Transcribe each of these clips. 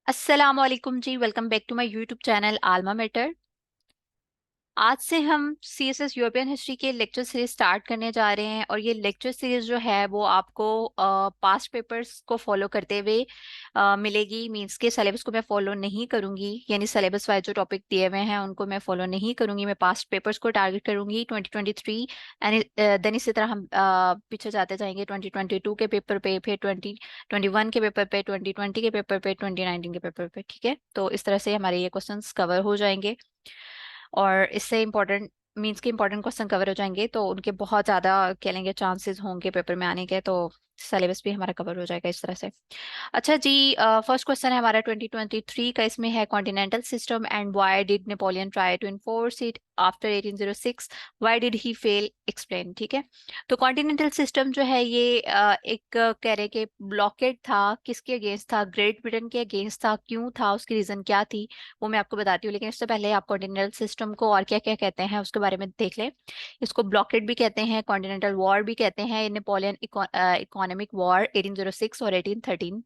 अस्सलाम वालेकुम जी। Welcome back to my YouTube channel alma mater. आज से हम सीएसएस यूरोपियन हिस्ट्री के लेक्चर सीरीज स्टार्ट करने जा रहे हैं और ये लेक्चर सीरीज जो है वो आपको पास्ट पेपर्स को फॉलो करते हुए मिलेगी। मींस के सिलेबस को मैं फॉलो नहीं करूंगी, यानी सिलेबस वाइज जो टॉपिक दिए हुए हैं उनको मैं फॉलो नहीं करूंगी। मैं पास्ट पेपर्स को टारगेट करूंगी 2023 एंड देन इसी तरह हम पीछे जाते जाएंगे 2022 के पेपर पे, फिर 2021 के पेपर पे, 2020 के पेपर पे, 2019 के पेपर पे। ठीक है, तो इस तरह से हमारे ये क्वेश्चंस कवर हो जाएंगे और इससे इम्पोर्टेंट मीन्स के इम्पोर्टेंट क्वेश्चन कवर हो जाएंगे, तो उनके बहुत ज़्यादा कह लेंगे चांसेस होंगे पेपर में आने के, तो सिलेबस भी हमारा कवर हो जाएगा इस तरह से। अच्छा जी, फर्स्ट क्वेश्चन है हमारा 2023 का। इसमें है continental system and why did Napoleon try to enforce it after 1806, why did he fail, explain. ठीक है, तो कॉन्टिनेंटल सिस्टम जो है ये एक कह रहे कि ब्लॉकेड था। किसके अगेंस्ट था? ग्रेट ब्रिटेन के अगेंस्ट था। क्यों था? उसकी रीजन क्या थी वो मैं आपको बताती हूँ, लेकिन इससे पहले आप कॉन्टिनेंटल सिस्टम को और क्या क्या कहते हैं उसके बारे में देख लें। इसको ब्लॉकेड भी कहते हैं, कॉन्टिनेंटल वॉर भी कहते हैं, नेपोलियन इकोनॉमिक वॉर 1806 और 1813,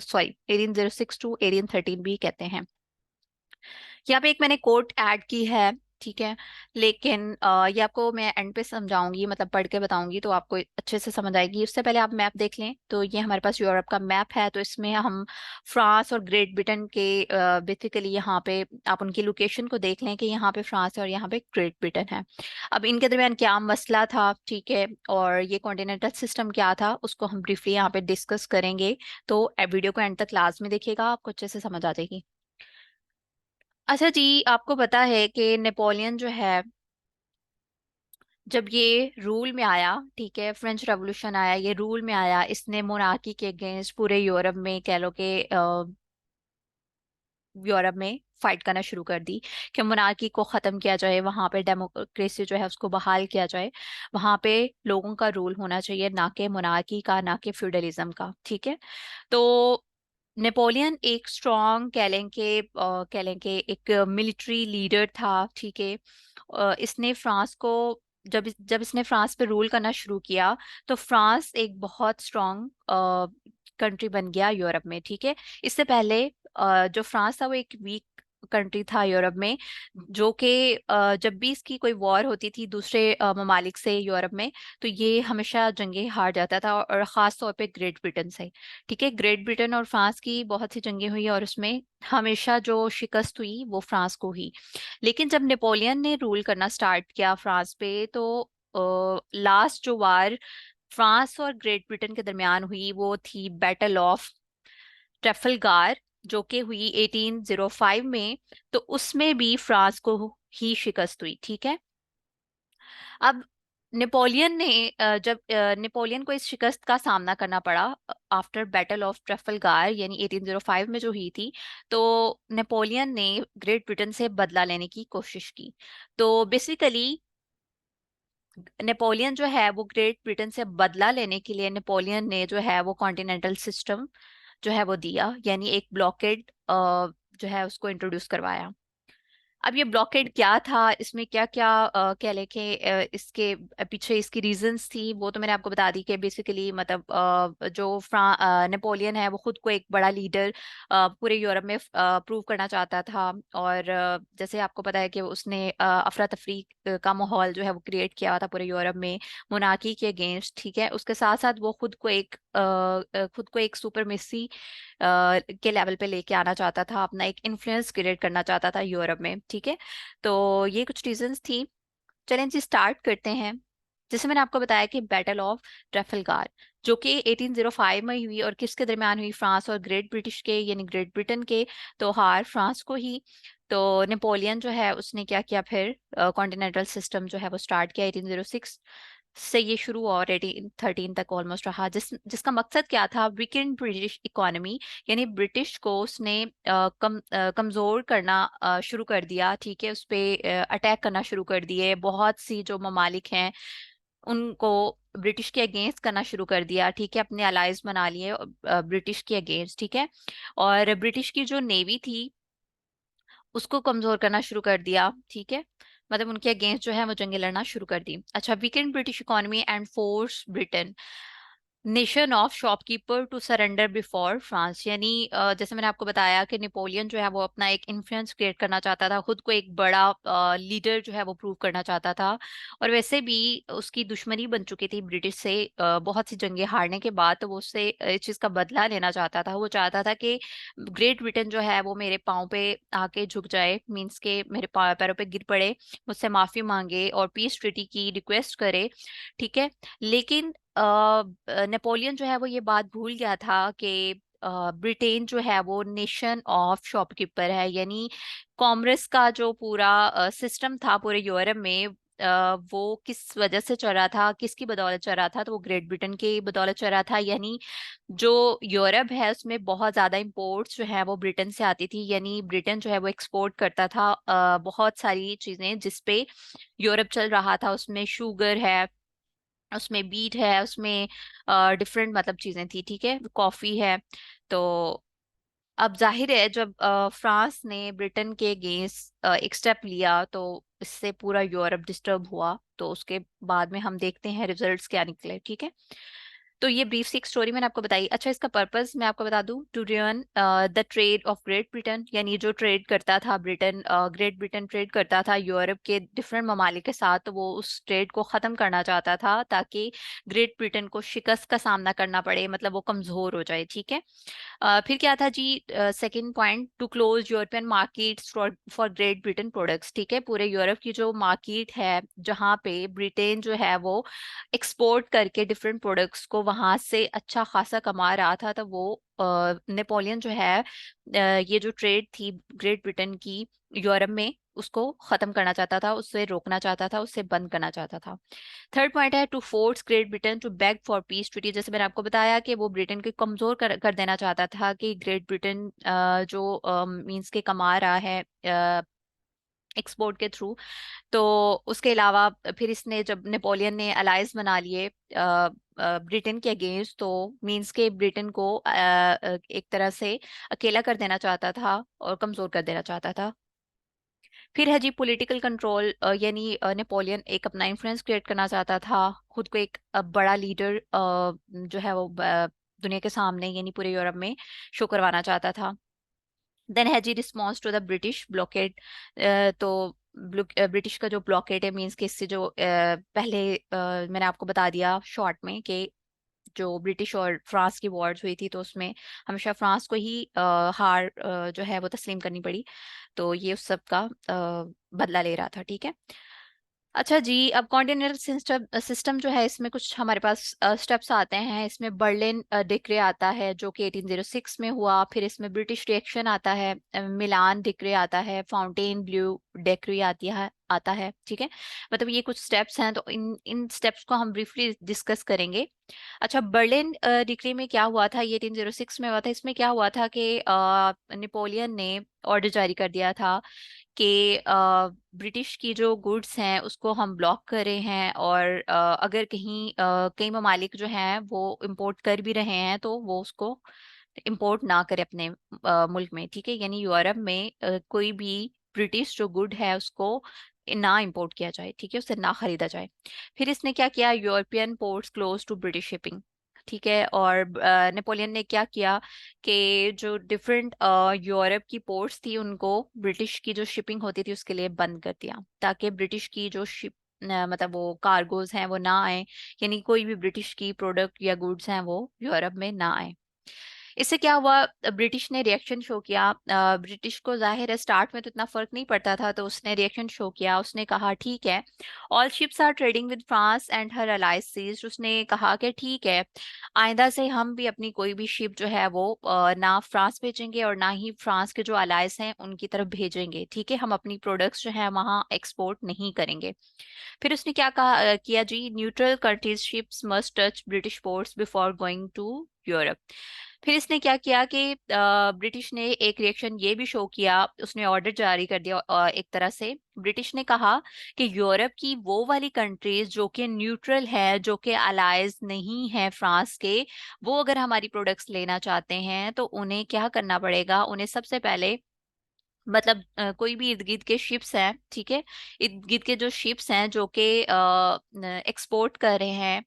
सॉरी 1806 टू 1813 भी कहते हैं। यहाँ पे एक मैंने कोट ऐड की है, ठीक है, लेकिन ये आपको मैं एंड पे समझाऊंगी, मतलब पढ़ के बताऊंगी तो आपको अच्छे से समझ आएगी। उससे पहले आप मैप देख लें। तो ये हमारे पास यूरोप का मैप है, तो इसमें हम फ्रांस और ग्रेट ब्रिटेन के बेसिकली यहाँ पे आप उनकी लोकेशन को देख लें कि यहाँ पे फ्रांस है और यहाँ पे ग्रेट ब्रिटेन है। अब इनके दरमियान क्या मसला था, ठीक है, और ये कॉन्टिनेंटल सिस्टम क्या था, उसको हम ब्रीफली यहाँ पे डिस्कस करेंगे। तो वीडियो को एंड तक लाजमी देखिएगा, आपको अच्छे से समझ आ जाएगी। अच्छा जी, आपको पता है कि नेपोलियन जो है जब ये रूल में आया, ठीक है, फ्रेंच रेवोल्यूशन आया, ये रूल में आया, इसने मोनार्की के अगेंस्ट पूरे यूरोप में कह लो कि यूरोप में फाइट करना शुरू कर दी कि मोनार्की को खत्म किया जाए, वहां पे डेमोक्रेसी जो है उसको बहाल किया जाए, वहां पे लोगों का रूल होना चाहिए, ना कि मोनार्की का, ना कि फ्यूडलिज्म का। ठीक है, तो नेपोलियन एक स्ट्रॉन्ग कह लें कि एक मिलिट्री लीडर था। ठीक है, इसने फ्रांस को जब इसने फ्रांस पे रूल करना शुरू किया तो फ्रांस एक बहुत स्ट्रॉन्ग कंट्री बन गया यूरोप में। ठीक है, इससे पहले जो फ्रांस था वो एक वीक कंट्री था यूरोप में, जो कि जब भी इसकी कोई वॉर होती थी दूसरे ममालिक से यूरोप में, तो ये हमेशा जंगें हार जाता था, और ख़ास तौर पे ग्रेट ब्रिटेन से। ठीक है, ग्रेट ब्रिटेन और फ्रांस की बहुत सी जंगें हुई और उसमें हमेशा जो शिकस्त हुई वो फ्रांस को हुई। लेकिन जब नेपोलियन ने रूल करना स्टार्ट किया फ्रांस पे, तो लास्ट जो वार फ्रांस और ग्रेट ब्रिटेन के दरमियान हुई वो थी बैटल ऑफ ट्रेफलगार, जो कि हुई 1805 में। तो उसमें भी फ्रांस को ही शिकस्त हुई। ठीक है, अब नेपोलियन ने जब नेपोलियन को इस शिकस्त का सामना करना पड़ा आफ्टर बैटल ऑफ ट्रेफलगार, यानी 1805 में जो हुई थी, तो नेपोलियन ने ग्रेट ब्रिटेन से बदला लेने की कोशिश की। तो बेसिकली नेपोलियन जो है वो ग्रेट ब्रिटेन से बदला लेने के लिए नेपोलियन ने जो है वो कॉन्टिनेंटल सिस्टम जो है वो दिया, यानी एक ब्लॉकेड जो है उसको इंट्रोड्यूस करवाया। अब ये ब्लॉकेड क्या था, इसमें क्या क्या कह लें कि इसके पीछे इसकी रीजंस थी, वो तो मैंने आपको बता दी कि बेसिकली मतलब जो नेपोलियन है वो खुद को एक बड़ा लीडर पूरे यूरोप में प्रूव करना चाहता था। और जैसे आपको पता है कि उसने अफरा तफरी का माहौल जो है वो क्रिएट किया था पूरे यूरोप में मोनार्की के अगेंस्ट। ठीक है, उसके साथ साथ वो खुद को एक सुपरमेसी के लेवल पे लेके आना चाहता था, अपना एक इन्फ्लुएंस क्रिएट करना चाहता था यूरोप में। ठीक है, तो ये कुछ रीजंस थी। चलें जी स्टार्ट करते हैं। जैसे मैंने आपको बताया कि बैटल ऑफ ट्रेफलगार जो कि 1805 में हुई, और किसके दरमियान हुई? फ्रांस और ग्रेट ब्रिटिश के, यानी ग्रेट ब्रिटेन के। तो हार फ्रांस को ही। तो नेपोलियन जो है उसने क्या किया फिर? कॉन्टिनेंटल सिस्टम जो है वो स्टार्ट किया 1806 से, ये शुरू और 1813 तक ऑलमोस्ट रहा, जिसका मकसद क्या था? वीकेंड ब्रिटिश इकोनॉमी, यानी ब्रिटिश को उसने कमजोर करना शुरू कर दिया। ठीक है, उस पे अटैक करना शुरू कर दिए, बहुत सी जो ममालिक हैं उनको ब्रिटिश के अगेंस्ट करना शुरू कर दिया। ठीक है, अपने अलाइज बना लिए ब्रिटिश के अगेंस्ट। ठीक है, और ब्रिटिश की जो नेवी थी उसको कमजोर करना शुरू कर दिया। ठीक है, मतलब उनके अगेंस्ट जो है वो जंगे लड़ना शुरू कर दी। अच्छा, weakened British economy and force Britain. Nation of shopkeeper to surrender before France, यानी जैसे मैंने आपको बताया कि नेपोलियन जो है वो अपना एक इन्फ्लुएंस क्रिएट करना चाहता था, खुद को एक बड़ा लीडर जो है वो प्रूव करना चाहता था। और वैसे भी उसकी दुश्मनी बन चुकी थी ब्रिटिश से बहुत सी जंगें हारने के बाद, तो वो उससे इस चीज़ का बदला लेना चाहता था। वो चाहता था कि ग्रेट ब्रिटेन जो है वो मेरे पाँव पे आके झुक जाए, मीन्स के मेरे पैरों पे गिर पड़े, मुझसे माफी मांगे और पीस ट्रीटी की रिक्वेस्ट करे। ठीक है। लेकिन नेपोलियन जो है वो ये बात भूल गया था कि ब्रिटेन जो है वो नेशन ऑफ शॉपकीपर है, यानी कॉमर्स का जो पूरा सिस्टम था पूरे यूरोप में, वो किस वजह से चल रहा था, किसकी बदौलत चल रहा था, तो वो ग्रेट ब्रिटेन की बदौलत चल रहा था। यानी जो यूरोप है उसमें बहुत ज्यादा इंपोर्ट्स जो है वो ब्रिटेन से आती थी, यानी ब्रिटेन जो है वो एक्सपोर्ट करता था बहुत सारी चीजें जिसपे यूरोप चल रहा था। उसमें शुगर है, उसमें बीट है, उसमें डिफरेंट मतलब चीजें थी। ठीक है, कॉफी है। तो अब जाहिर है जब फ्रांस ने ब्रिटेन के अगेंस्ट एक स्टेप लिया तो इससे पूरा यूरोप डिस्टर्ब हुआ। तो उसके बाद में हम देखते हैं रिजल्ट्स क्या निकले। ठीक है। तो ये ब्रीफ सी एक स्टोरी मैंने आपको बताई। अच्छा, इसका पर्पस मैं आपको बता दूं, to ruin the trade of Great Britain, यानी जो ट्रेड करता था ब्रिटेन, ग्रेट ब्रिटेन ट्रेड करता था यूरोप के डिफरेंट ममालिक के साथ, तो वो उस ट्रेड को ख़त्म करना चाहता था ताकि ग्रेट ब्रिटेन को शिकस्त का सामना करना पड़े, मतलब वो कमज़ोर हो जाए। ठीक है। फिर क्या था जी, second point, to close European markets for Great Britain products. ठीक है, पूरे यूरोप की जो मार्केट है जहाँ पे ब्रिटेन जो है वो एक्सपोर्ट करके डिफरेंट प्रोडक्ट्स को वहां से अच्छा खासा कमा रहा था, तो वो नेपोलियन जो है ये जो ट्रेड थी ग्रेट ब्रिटेन की यूरोप में, उसको खत्म करना चाहता था, उससे रोकना चाहता था, उससे बंद करना चाहता था। थर्ड पॉइंट है to force Great Britain to beg for peace treaty. जैसे मैंने आपको बताया कि वो ब्रिटेन को कमजोर कर देना चाहता था कि ग्रेट ब्रिटेन जो मींस के कमा रहा है एक्सपोर्ट के थ्रू। तो उसके अलावा फिर इसने जब नेपोलियन ने अलायंस बना लिए ब्रिटेन के अगेंस्ट, तो मींस के ब्रिटेन को एक तरह से अकेला कर देना चाहता था और कमजोर कर देना चाहता था। फिर है जी पॉलिटिकल कंट्रोल, यानी नेपोलियन एक अपना इन्फ्लुएंस क्रिएट करना चाहता था, खुद को एक बड़ा लीडर जो है वो दुनिया के सामने यानी पूरे यूरोप में शो करवाना चाहता था। देन है जी response to the British blockade. तो ब्रिटिश का जो ब्लॉकेड है, मीन्स कि इससे जो पहले मैंने आपको बता दिया शॉर्ट में कि जो ब्रिटिश और फ्रांस की वॉर्स हुई थी तो उसमें हमेशा फ्रांस को ही हार जो है वो तस्लीम करनी पड़ी। तो ये उस सब का बदला ले रहा था। ठीक है। अच्छा जी, अब कॉन्टिनेंटल सिस्टम सिस्टम जो है इसमें कुछ हमारे पास स्टेप्स आते हैं। इसमें बर्लिन डिक्री आता है जो कि 1806 में हुआ। फिर इसमें ब्रिटिश रिएक्शन आता है, मिलान डिक्री आता है, फाउंटेन ब्लू डिक्री आती है आता है। ठीक है। मतलब ये कुछ स्टेप्स हैं, तो इन इन स्टेप्स को हम ब्रीफली डिस्कस करेंगे। अच्छा, बर्लिन डिक्री में क्या हुआ था, ये 1806 में हुआ था। इसमें क्या हुआ था कि नेपोलियन ने ऑर्डर जारी कर दिया था कि ब्रिटिश की जो गुड्स हैं उसको हम ब्लॉक कर रहे हैं, और अगर कहीं कई ममालिक जो हैं वो इंपोर्ट कर भी रहे हैं तो वो उसको इंपोर्ट ना करे अपने मुल्क में। ठीक है, यानी यूरोप में कोई भी ब्रिटिश जो गुड है उसको ना इंपोर्ट किया जाए। ठीक है, उससे ना खरीदा जाए। फिर इसने क्या किया, European ports close to British shipping. ठीक है। और नेपोलियन ने क्या किया कि जो डिफरेंट यूरोप की पोर्ट्स थी उनको ब्रिटिश की जो शिपिंग होती थी उसके लिए बंद कर दिया, ताकि ब्रिटिश की जो शिप मतलब वो कार्गोज हैं वो ना आए, यानी कोई भी ब्रिटिश की प्रोडक्ट या गुड्स हैं वो यूरोप में ना आए। इससे क्या हुआ, ब्रिटिश ने रिएक्शन शो किया। ब्रिटिश को जाहिर है स्टार्ट में तो इतना फर्क नहीं पड़ता था, तो उसने रिएक्शन शो किया। उसने कहा ठीक है, all ships are trading with France and her allies seize. उसने कहा कि ठीक है, आइंदा से हम भी अपनी कोई भी शिप जो है वो ना फ्रांस भेजेंगे और ना ही फ्रांस के जो अलाइज हैं उनकी तरफ भेजेंगे। ठीक है, हम अपनी प्रोडक्ट्स जो है वहाँ एक्सपोर्ट नहीं करेंगे। फिर उसने क्या किया जी, neutral countries ships must touch British ports before going to Europe. फिर इसने क्या किया कि ब्रिटिश ने एक रिएक्शन ये भी शो किया, उसने ऑर्डर जारी कर दिया। एक तरह से ब्रिटिश ने कहा कि यूरोप की वो वाली कंट्रीज जो कि न्यूट्रल है, जो कि अलाइज नहीं है फ्रांस के, वो अगर हमारी प्रोडक्ट्स लेना चाहते हैं तो उन्हें क्या करना पड़ेगा, उन्हें सबसे पहले मतलब कोई भी इर्द गिर्द के शिप्स हैं। ठीक है, इर्द गिर्द के जो शिप्स हैं जो कि एक्सपोर्ट कर रहे हैं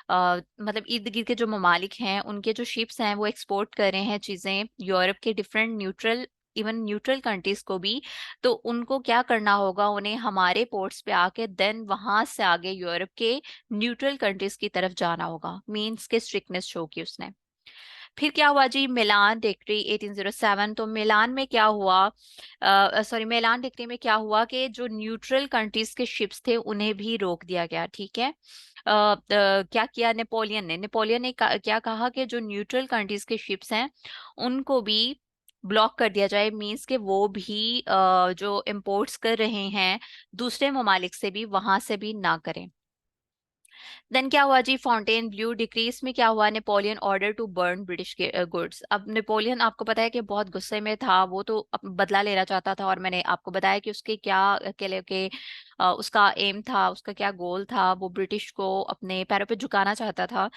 मतलब इर्द गिर्द के जो ममालिक हैं उनके जो शिप्स हैं वो एक्सपोर्ट कर रहे हैं चीजें यूरोप के different neutral, even neutral countries को भी, तो उनको क्या करना होगा, उन्हें हमारे पोर्ट्स पे आके देन वहां से आगे यूरोप के न्यूट्रल कंट्रीज की तरफ जाना होगा। मीन्स के स्ट्रिक्टनेस शो की उसने। फिर क्या हुआ जी, मिलान डिक्री 1807। तो मिलान में क्या हुआ, सॉरी, मिलान डिक्री में क्या हुआ कि जो न्यूट्रल कंट्रीज के शिप्स थे उन्हें भी रोक दिया गया। ठीक है। क्या किया नेपोलियन ने क्या कहा कि जो न्यूट्रल कंट्रीज के शिप्स हैं उनको भी ब्लॉक कर दिया जाए। मींस के वो भी जो इंपोर्ट्स कर रहे हैं दूसरे ममालिक से भी, वहां से भी ना करें। देन क्या हुआ जी, फाउंटेन ब्लू डिक्रीज में क्या हुआ, Napoleon order to burn British goods. अब नेपोलियन आपको पता है कि बहुत गुस्से में था, वो तो बदला लेना चाहता था, और मैंने आपको बताया कि उसके क्या के उसका एम था, उसका क्या गोल था, वो ब्रिटिश को अपने पैरों पे झुकाना चाहता था।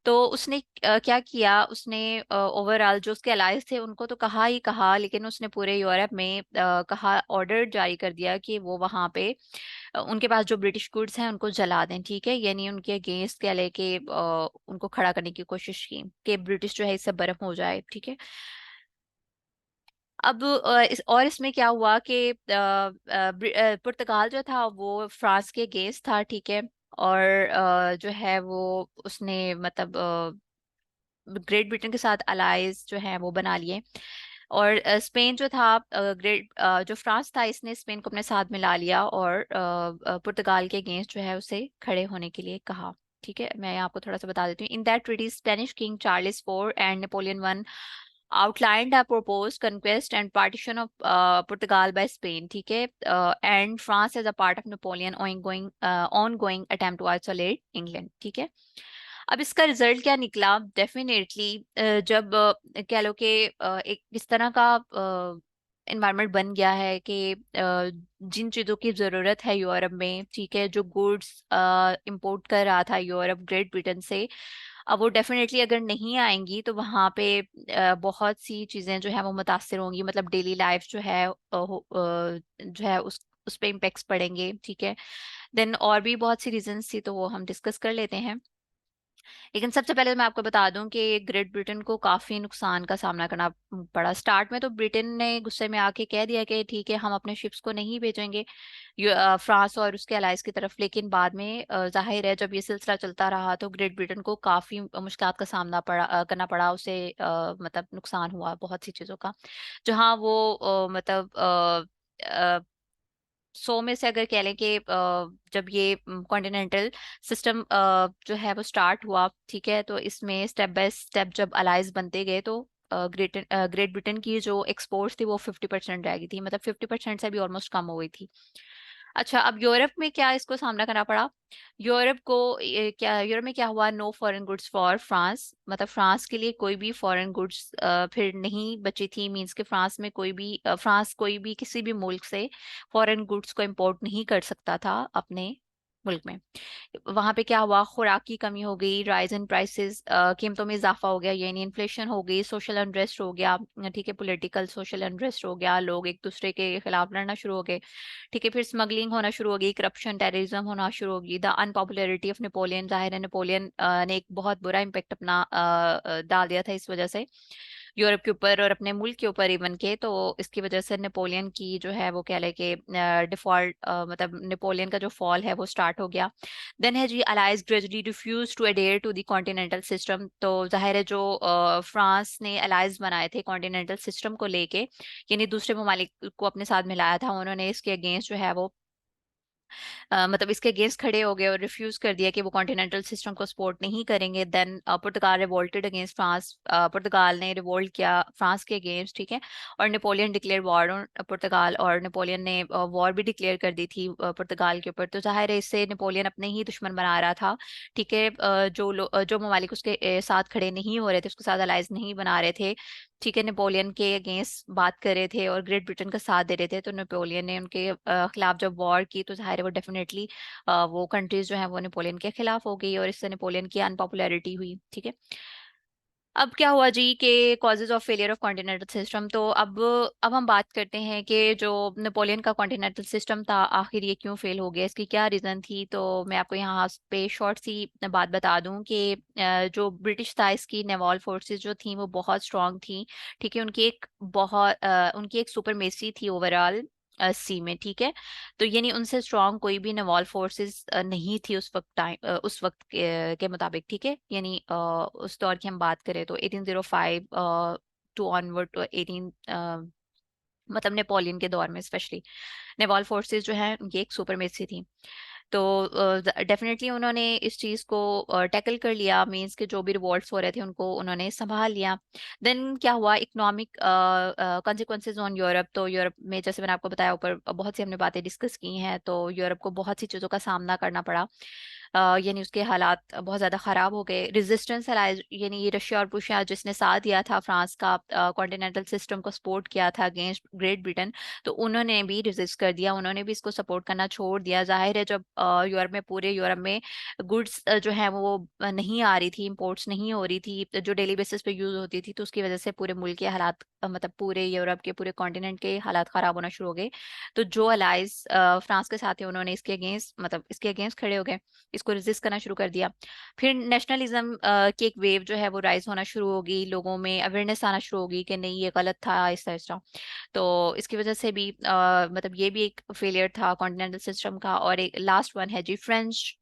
तो उसने क्या किया, उसने ओवरऑल जो उसके अलाइज थे उनको तो कहा ही कहा, लेकिन उसने पूरे यूरोप में कहा, ऑर्डर जारी कर दिया कि वो वहां पे उनके पास जो ब्रिटिश गुड्स हैं उनको जला दें। ठीक है, यानी उनके अगेंस्ट क्या लेके उनको खड़ा करने की कोशिश की कि ब्रिटिश जो है इससे बर्फ हो जाए। ठीक है। अब इसमें क्या हुआ कि पुर्तगाल जो था वो फ्रांस के अगेंस्ट था। ठीक है। और जो है वो उसने मतलब ग्रेट ब्रिटेन के साथ अलाइज जो है वो बना लिए। और स्पेन जो था, जो फ्रांस था, इसने स्पेन को अपने साथ मिला लिया और पुर्तगाल के अगेंस्ट जो है उसे खड़े होने के लिए कहा। ठीक है, मैं आपको थोड़ा सा बता देती हूँ। In that treaty Spanish king Charles four and Napoleon one outlined a proposed conquest and partition of Portugal by Spain. ठीक है। and France as a part of Napoleon ongoing attempt to isolate England. ठीक है। अब इसका result क्या निकला, definitely जब कह लो कि एक इस तरह का इन्वायरमेंट बन गया है कि जिन चीज़ों की ज़रूरत है यूरोप में, ठीक है, जो गुड्स इंपोर्ट कर रहा था यूरोप ग्रेट ब्रिटेन से, अब वो डेफिनेटली अगर नहीं आएंगी तो वहाँ पे बहुत सी चीज़ें जो है वो मुतासर होंगी। मतलब डेली लाइफ जो है जो है उस पे इम्पेक्ट्स पड़ेंगे। ठीक है। देन और भी बहुत सी रीजंस थी, तो वो हम डिस्कस कर लेते हैं। लेकिन सबसे पहले तो मैं आपको बता दूं कि ग्रेट ब्रिटेन को काफी नुकसान का सामना करना पड़ा। स्टार्ट में तो ब्रिटेन ने गुस्से में आके कह दिया कि ठीक है, हम अपने शिप्स को नहीं भेजेंगे फ्रांस और उसके अलाइज की तरफ। लेकिन बाद में जाहिर है जब ये सिलसिला चलता रहा तो ग्रेट ब्रिटेन को काफी मुश्किलात का सामना करना पड़ा उसे। मतलब नुकसान हुआ बहुत सी चीजों का। जहां वो मतलब 100 में से अगर कह लें कि जब ये कॉन्टिनेंटल सिस्टम जो है वो स्टार्ट हुआ, ठीक है, तो इसमें स्टेप बाय स्टेप जब अलाइज बनते गए तो ग्रेट ब्रिटेन की जो एक्सपोर्ट्स थी वो 50% रह गई थी, मतलब 50% से भी ऑलमोस्ट कम हो गई थी। अच्छा, अब यूरोप में क्या इसको सामना करना पड़ा। यूरोप में क्या हुआ, no foreign goods for France. मतलब फ्रांस के लिए कोई भी फॉरेन गुड्स फिर नहीं बची थी। मींस के फ्रांस कोई भी किसी भी मुल्क से फॉरेन गुड्स को इंपोर्ट नहीं कर सकता था अपने मुल्क में। वहां पे क्या हुआ, खुराक की कमी हो गई, राइज इन प्राइसेस, कीमतों में इजाफा हो गया, यानी इन्फ्लेशन हो गई, सोशल अनरेस्ट हो गया। ठीक है, पॉलिटिकल सोशल अनरेस्ट हो गया, लोग एक दूसरे के खिलाफ लड़ना शुरू हो गए। ठीक है, फिर स्मगलिंग होना शुरू हो गई, करप्शन टेररिज्म होना शुरू हो गई। द अनपॉपुलैरिटी ऑफ नेपोलियन, जाहिर है नेपोलियन ने एक बहुत बुरा इम्पेक्ट अपना डाल दिया था इस वजह से यूरोप के ऊपर और अपने मुल्क के ऊपर इवन के। तो इसकी वजह से नेपोलियन की जो है वो कह लें कि डिफॉल्ट, मतलब नेपोलियन का जो फॉल है वो स्टार्ट हो गया। देन है जी, allies gradually refuse to adhere to the continental system. तो जाहिर है जो फ्रांस ने अलाइज बनाए थे कॉन्टिनेंटल सिस्टम को लेके, यानी दूसरे ममालिक को अपने साथ मिलाया था, उन्होंने इसके अगेंस्ट जो है वो मतलब इसके अगेंस्ट खड़े हो गए और रिफ्यूज कर दिया कि वो कॉन्टिनेंटल सिस्टम को सपोर्ट नहीं करेंगे। देन पुर्तगाल रिवोल्टेड अगेंस्ट फ्रांस। पुर्तगाल ने रिवोल्ट किया फ्रांस के अगेंस्ट। ठीक है। और नेपोलियन डिक्लेयर वॉर ऑन पुर्तगाल, और नेपोलियन ने वॉर भी डिक्लेयर कर दी थी पुर्तगाल के ऊपर। तो जाहिर है इससे नेपोलियन अपने ही दुश्मन बना रहा था। ठीक है। जो ममालिक उसके साथ खड़े नहीं हो रहे थे, उसके साथ अलायंस नहीं बना रहे थे, ठीक है, नेपोलियन के अगेंस्ट बात कर रहे थे और ग्रेट ब्रिटेन का साथ दे रहे थे, तो नेपोलियन ने उनके खिलाफ जब वॉर की तो जाहिर है वो डेफिनेटली वो कंट्रीज जो है वो नेपोलियन के खिलाफ हो गई और इससे नेपोलियन की अनपॉपुलैरिटी हुई। ठीक है। अब क्या हुआ जी के causes of failure of continental system. तो अब हम बात करते हैं कि जो नेपोलियन का कॉन्टिनेंटल सिस्टम था, आखिर ये क्यों फेल हो गया, इसकी क्या रीज़न थी। तो मैं आपको यहाँ पे शॉर्ट सी बात बता दूं कि जो ब्रिटिश था, इसकी नेवल फोर्सेस जो थी वो बहुत स्ट्रांग थी। ठीक है, उनकी एक सुपरमेसी थी ओवरऑल सी में। ठीक है, तो यानी उनसे स्ट्रांग कोई भी नेवल फोर्सेस नहीं थी उस वक्त के मुताबिक। ठीक है, यानी उस दौर की हम बात करें तो 1805 टू ऑनवर्ड टू 18, मतलब नेपोलियन के दौर में स्पेशली नेवल फोर्सेस जो है उनकी एक सुपरमेसी थी। तो डेफिनेटली उन्होंने इस चीज़ को टैकल कर लिया, मींस के जो भी रिवॉल्ट्स हो रहे थे उनको उन्होंने संभाल लिया। देन क्या हुआ, इकोनॉमिक कॉन्सिक्वेंसेज ऑन यूरोप। तो यूरोप में जैसे मैंने आपको बताया ऊपर, बहुत सी हमने बातें डिस्कस की हैं, तो यूरोप को बहुत सी चीज़ों का सामना करना पड़ा। यानी उसके हालात बहुत ज़्यादा ख़राब हो गए। रेजिस्टेंस अलाइज, यानी ये रशिया और प्रूशिया जिसने साथ दिया था फ्रांस का कॉन्टिनेंटल सिस्टम को सपोर्ट किया था अगेंस्ट ग्रेट ब्रिटेन, तो उन्होंने भी रेजिस्ट कर दिया, उन्होंने भी इसको सपोर्ट करना छोड़ दिया। जाहिर है जब यूरोप में, पूरे यूरोप में गुड्स जो है वो नहीं आ रही थी, इंपोर्ट्स नहीं हो रही थी जो डेली बेसिस पे यूज होती थी, तो उसकी वजह से पूरे मुल्क के हालात मतलब पूरे यूरोप के, पूरे कॉन्टिनेंट के हालात ख़राब होना शुरू हो गए। तो जो अलाइज फ्रांस के साथ थे उन्होंने इसके अगेंस्ट, मतलब इसके अगेंस्ट खड़े हो गए, इसको रेजिस्ट करना शुरू कर दिया। फिर नेशनलिज्म की एक वेव जो है वो राइज होना शुरू होगी, लोगों में अवेयरनेस आना शुरू होगी कि नहीं ये गलत था, इस तरह। तो इसकी वजह से भी मतलब ये भी एक फेलियर था कॉन्टिनेंटल सिस्टम का। और एक लास्ट वन है जी फ्रेंच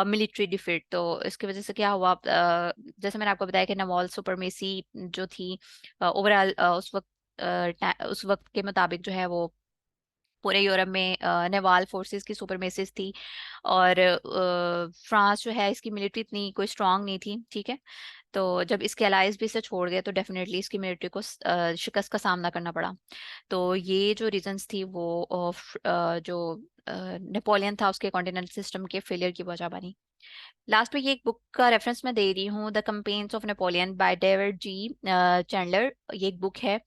मिलिट्री डिफीट। तो इसकी वजह से क्या हुआ, जैसे मैंने आपको बताया कि नवाल सुपरमेसी जो थी ओवरऑल उस वक्त के मुताबिक जो है वो पूरे यूरोप में नेवाल फोर्सेस की सुपरमेसिस थी। और फ्रांस जो है इसकी मिलिट्री इतनी कोई स्ट्रांग नहीं थी। ठीक है, तो जब इसके अलाइज भी इसे छोड़ गए तो डेफिनेटली इसकी मिलिट्री को शिकस्त का सामना करना पड़ा। तो ये जो रीजंस थी वो जो नेपोलियन था उसके कॉन्टिनेंटल सिस्टम के फेलियर की वजह बनी। लास्ट में ये एक बुक का रेफरेंस मैं दे रही हूँ, the campaigns of Napoleon by David G Chandler. ये एक बुक है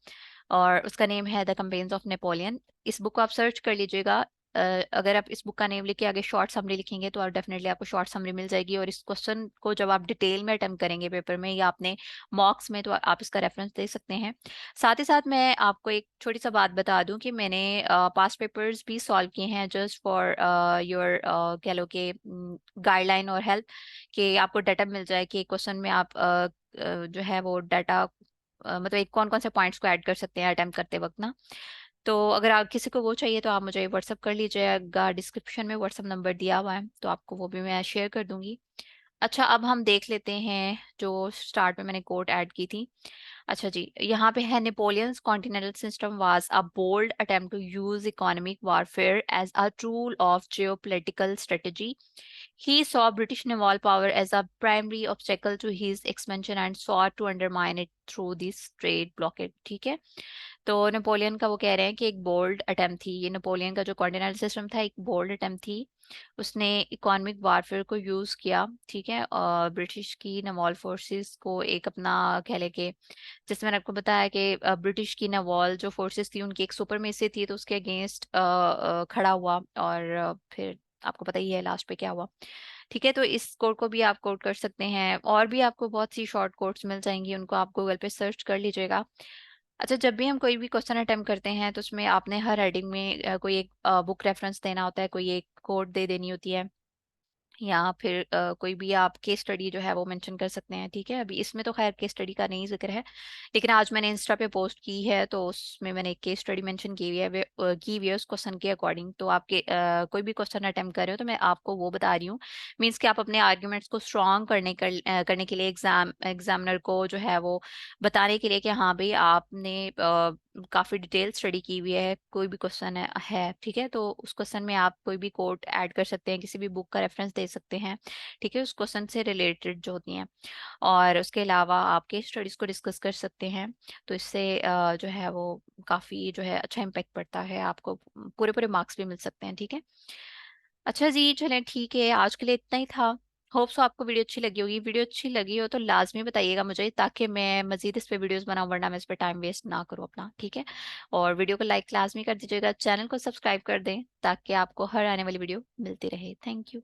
और उसका नेम है द कंपेन्स ऑफ नेपोलियन। इस बुक को आप सर्च कर लीजिएगा। अगर आप इस बुक का नेम लिख के आगे शॉर्ट समरी लिखेंगे तो आप डेफिनेटली आपको शॉर्ट समरी मिल जाएगी। और इस क्वेश्चन को जब आप डिटेल में अटेम्प्ट करेंगे पेपर में या अपने मॉक्स में, तो आप इसका रेफरेंस दे सकते हैं। साथ ही साथ मैं आपको एक छोटी सा बात बता दूं कि मैंने पास्ट पेपर्स भी सॉल्व किए हैं जस्ट फॉर योर कह लो कि गाइडलाइन और हेल्प, कि आपको डाटा मिल जाए कि क्वेश्चन में आप जो है वो डाटा मतलब एक कौन कौन से पॉइंट्स को ऐड कर सकते हैं अटेम्प्ट करते वक्त ना। तो अगर आप किसी को वो चाहिए तो आप मुझे व्हाट्सअप कर लीजिएगा, डिस्क्रिप्शन में व्हाट्सअप नंबर दिया हुआ है, तो आपको वो भी मैं शेयर कर दूंगी। अच्छा, अब हम देख लेते हैं जो स्टार्ट में मैंने कोट ऐड की थी। अच्छा जी, यहाँ पे है Napoleon's continental system was a bold attempt to use economic warfare as a tool of geopolitical strategy. He saw British naval power as a primary obstacle to his expansion and sought to undermine it through this trade blockade. ठीक है, तो Napoleon का वो कह रहे हैं कि एक बोल्ड अटेम्प्ट थी, ये नेपोलियन का जो कॉन्टिनेंटल सिस्टम था एक बोल्ड अटेम्प्ट थी। उसने इकोनॉमिक वारफेयर को यूज किया। ठीक है, और ब्रिटिश की नवॉल फोर्सेस को एक अपना कह लेके, जैसे मैंने आपको बताया कि ब्रिटिश की नवॉल जो फोर्सेस थी उनकी एक सुपरमेसी थी, तो उसके अगेंस्ट खड़ा हुआ। और फिर आपको पता ही है लास्ट पे क्या हुआ। ठीक है, तो इस कोड को भी आप कोड कर सकते हैं, और भी आपको बहुत सी शॉर्ट कोड्स मिल जाएंगी, उनको आप गूगल पे सर्च कर लीजिएगा। अच्छा, जब भी हम कोई भी क्वेश्चन अटेम्प्ट करते हैं तो उसमें आपने हर हेडिंग में कोई एक बुक रेफरेंस देना होता है, कोई एक कोड दे देनी होती है, या फिर कोई भी आप केस स्टडी जो है वो मेंशन कर सकते हैं। ठीक है, अभी इसमें तो खैर केस स्टडी का नहीं जिक्र है, लेकिन आज मैंने इंस्टा पे पोस्ट की है तो उसमें मैंने एक केस स्टडी मेंशन की हुई है की हुई है उस क्वेश्चन के अकॉर्डिंग। तो आपके कोई भी क्वेश्चन अटेम्प्ट कर रहे हो तो मैं आपको वो बता रही हूँ, मीन्स कि आप अपने आर्ग्यूमेंट्स को स्ट्रॉन्ग करने के लिए एग्जामिनर को जो है वो बताने के लिए कि हाँ भाई आपने काफ़ी डिटेल स्टडी की हुई है, कोई भी क्वेश्चन है। ठीक है, तो उस क्वेश्चन में आप कोई भी कोट ऐड कर सकते हैं, किसी भी बुक का रेफरेंस दे सकते हैं। ठीक है, उस क्वेश्चन से रिलेटेड जो होती हैं, और उसके अलावा आप केस स्टडीज़ को डिस्कस कर सकते हैं। तो इससे जो है वो काफ़ी जो है अच्छा इम्पेक्ट पड़ता है, आपको पूरे पूरे मार्क्स भी मिल सकते हैं। ठीक है, अच्छा जी, चलें ठीक है, आज के लिए इतना ही था। होप सो आपको वीडियो अच्छी लगी होगी। वीडियो अच्छी लगी हो तो लाजमी बताइएगा मुझे, ताकि मैं मजीद इस पे वीडियोस बनाऊं, वरना मैं इस पे टाइम वेस्ट ना करूं अपना। ठीक है, और वीडियो को लाइक लाजमी कर दीजिएगा, चैनल को सब्सक्राइब कर दें ताकि आपको हर आने वाली वीडियो मिलती रहे। Thank you.